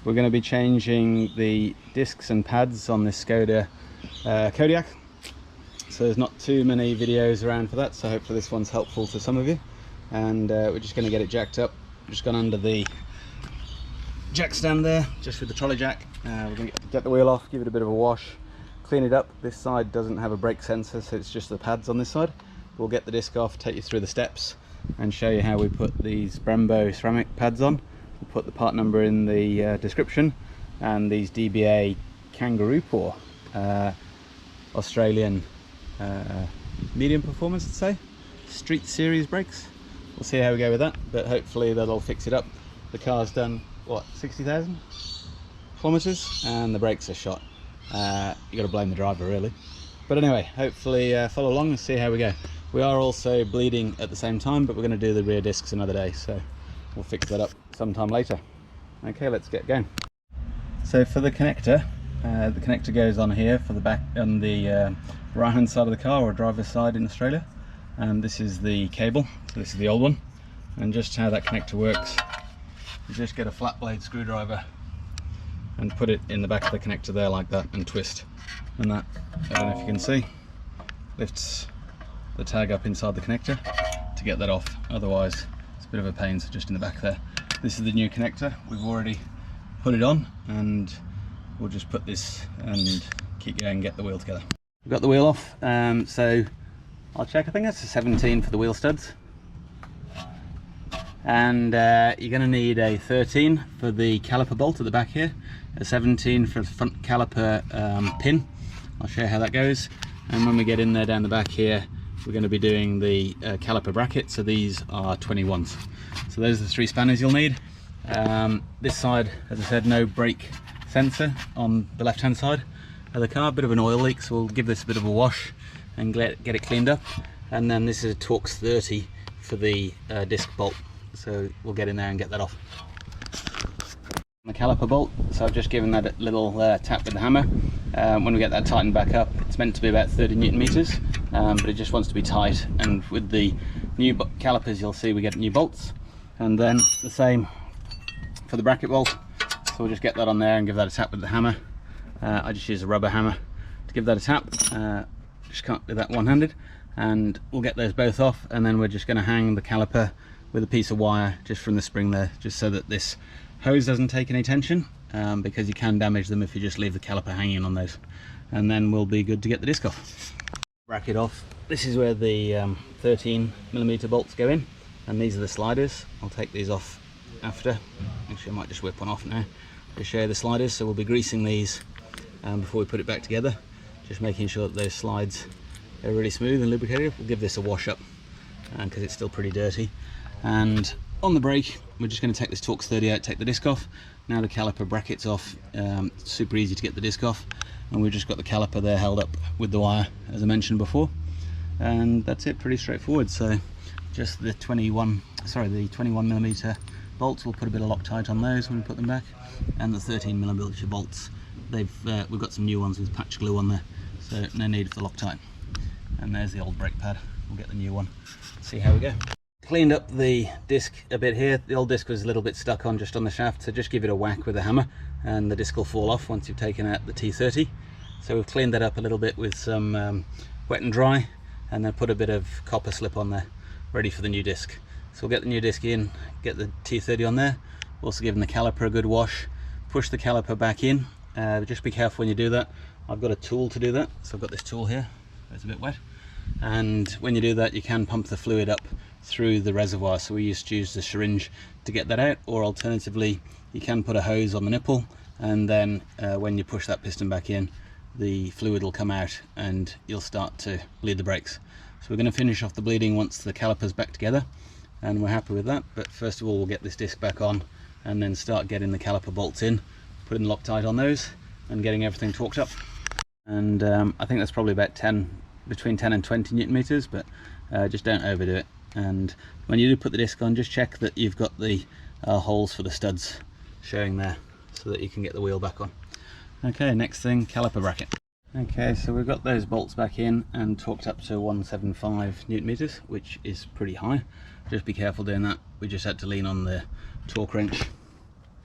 We're going to be changing the discs and pads on this Skoda Kodiaq. So there's not too many videos around for that, so hopefully this one's helpful to some of you. And we're just going to get it jacked up. Just gone under the jack stand there, just with the trolley jack. We're going to get the wheel off, give it a bit of a wash, clean it up. This side doesn't have a brake sensor, so it's just the pads on this side. We'll get the disc off, take you through the steps and show you how we put these Brembo ceramic pads on. We'll put the part number in the description, and these DBA Kangaroo Paw Australian medium performance, I'd say, street series brakes. We'll see how we go with that, but hopefully that'll fix it up. The car's done, what, 60,000 kilometers, and the brakes are shot. You got to blame the driver really, but anyway, hopefully follow along and see how we go. We are also bleeding at the same time, but we're going to do the rear discs another day, so we'll fix that up sometime later. Okay, let's get going. So for the connector goes on here for the back on the right hand side of the car, or driver's side in Australia, and this is the cable. So this is the old one, and just how that connector works, you just get a flat blade screwdriver and put it in the back of the connector there like that, and twist, and that, I don't know if you can see, lifts the tag up inside the connector to get that off. Otherwise it's a bit of a pain, so just in the back there. This is the new connector. We've already put it on, and we'll just put this and keep going and get the wheel together. We've got the wheel off, so I'll check. I think that's a 17 for the wheel studs, and you're going to need a 13 for the caliper bolt at the back here, a 17 for the front caliper pin. I'll show you how that goes. And when we get in there down the back here, we're going to be doing the caliper bracket, so these are 21s. So those are the 3 spanners you'll need. This side, as I said, no brake sensor on the left hand side of the car. A bit of an oil leak, so we'll give this a bit of a wash and get it cleaned up. And then this is a Torx 30 for the disc bolt, so we'll get in there and get that off. The caliper bolt, so I've just given that a little tap with the hammer. When we get that tightened back up, it's meant to be about 30 Newton meters, but it just wants to be tight. And with the new calipers, you'll see we get new bolts, and then the same for the bracket bolt. So we'll just get that on there and give that a tap with the hammer. I just use a rubber hammer to give that a tap. Just can't do that one-handed. And we'll get those both off, and then we're just going to hang the caliper with a piece of wire just from the spring there, just so that this hose doesn't take any tension, because you can damage them if you just leave the caliper hanging on those. And then we'll be good to get the disc off. Bracket off. This is where the 13mm bolts go in, and these are the sliders. I'll take these off after. Actually, I might just whip one off now to show you the sliders. So we'll be greasing these before we put it back together, just making sure that those slides are really smooth and lubricated. We'll give this a wash up because it's still pretty dirty. And on the brake, we're just going to take this Torx 30 out, take the disc off. Now the caliper bracket's off, it's super easy to get the disc off, and we've just got the caliper there held up with the wire, as I mentioned before. And that's it, pretty straightforward. So just the 21mm bolts, we'll put a bit of Loctite on those when we put them back, and the 13mm bolts, we've got some new ones with patch glue on there, so no need for Loctite. And there's the old brake pad. We'll get the new one, see how we go. Cleaned up the disc a bit here. The old disc was a little bit stuck on just on the shaft, so just give it a whack with a hammer and the disc will fall off once you've taken out the T30. So we've cleaned that up a little bit with some wet and dry, and then put a bit of copper slip on there, ready for the new disc. So we'll get the new disc in, get the T30 on there, also giving the caliper a good wash, push the caliper back in. Just be careful when you do that. I've got a tool to do that, so I've got this tool here, it's a bit wet, and when you do that you can pump the fluid up through the reservoir, so we used to use the syringe to get that out, or alternatively you can put a hose on the nipple, and then when you push that piston back in, the fluid will come out and you'll start to bleed the brakes. So we're going to finish off the bleeding once the caliper's back together, and we're happy with that. But first of all, we'll get this disc back on and then start getting the caliper bolts in, putting Loctite on those and getting everything torqued up. And I think that's probably about between 10 and 20 Newton meters, but just don't overdo it. And when you do put the disc on, just check that you've got the holes for the studs showing there, so that you can get the wheel back on. Okay, next thing, caliper bracket. Okay, so we've got those bolts back in and torqued up to 175 Newton meters, which is pretty high. Just be careful doing that. We just had to lean on the torque wrench.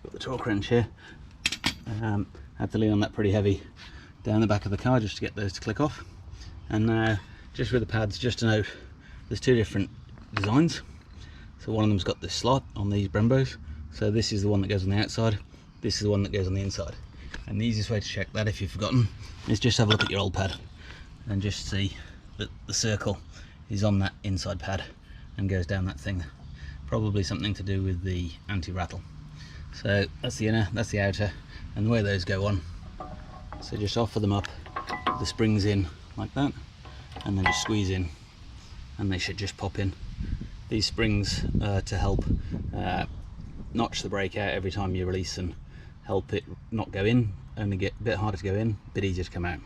Got the torque wrench here, Had to lean on that pretty heavy down the back of the car just to get those to click off. And now, just with the pads, just to note, there's two different designs. So one of them's got this slot on these Brembos. So this is the one that goes on the outside, this is the one that goes on the inside. And the easiest way to check that, if you've forgotten, is just have a look at your old pad and just see that the circle is on that inside pad and goes down that thing. Probably something to do with the anti-rattle. So that's the inner, that's the outer, and the way those go on. So just offer them up, the springs in like that, and then just squeeze in, and they should just pop in. These springs to help notch the brake out every time you release and help it not go in, only get a bit harder to go in, a bit easier to come out.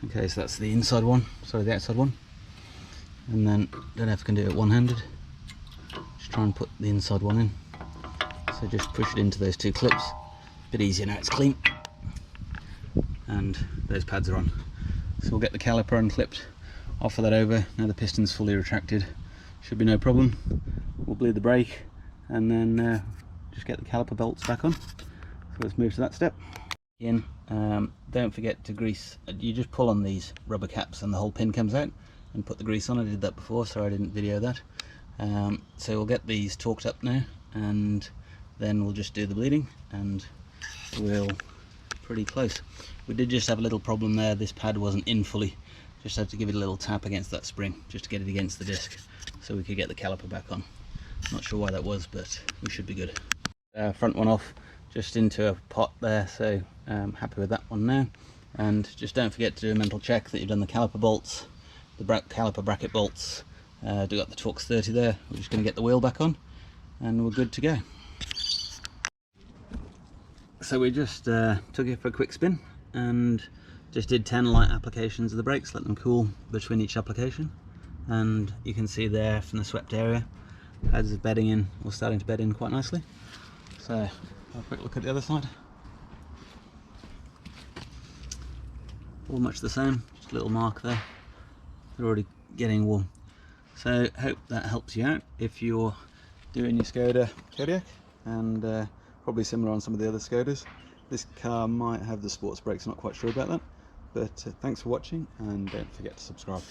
Okay, so that's the inside one, sorry, the outside one. And then, don't know if I can do it one-handed, just try and put the inside one in. So just push it into those two clips, a bit easier now it's clean. And those pads are on. So we'll get the caliper unclipped, offer that over, now the piston's fully retracted, should be no problem. We'll bleed the brake and then just get the caliper bolts back on. So let's move to that step. Don't forget to grease, you just pull on these rubber caps and the whole pin comes out, and put the grease on. I did that before, so I didn't video that. So we'll get these torqued up now, and then we'll just do the bleeding, and we'll pretty close. We did just have a little problem there, this pad wasn't in fully, just had to give it a little tap against that spring just to get it against the disc so we could get the caliper back on. Not sure why that was, but we should be good. Front one off, just into a pot there, so happy with that one now. And just don't forget to do a mental check that you've done the caliper bolts, the caliper bracket bolts. Got the Torx 30 there. We're just going to get the wheel back on and we're good to go. So we just took it for a quick spin and just did 10 light applications of the brakes, let them cool between each application. And you can see there from the swept area, pads are bedding in, or starting to bed in quite nicely. So have a quick look at the other side. All much the same, just a little mark there. They're already getting warm. So hope that helps you out if you're doing your Skoda Kodiaq, and probably similar on some of the other Skodas. This car might have the sports brakes, not quite sure about that. But thanks for watching, and don't forget to subscribe.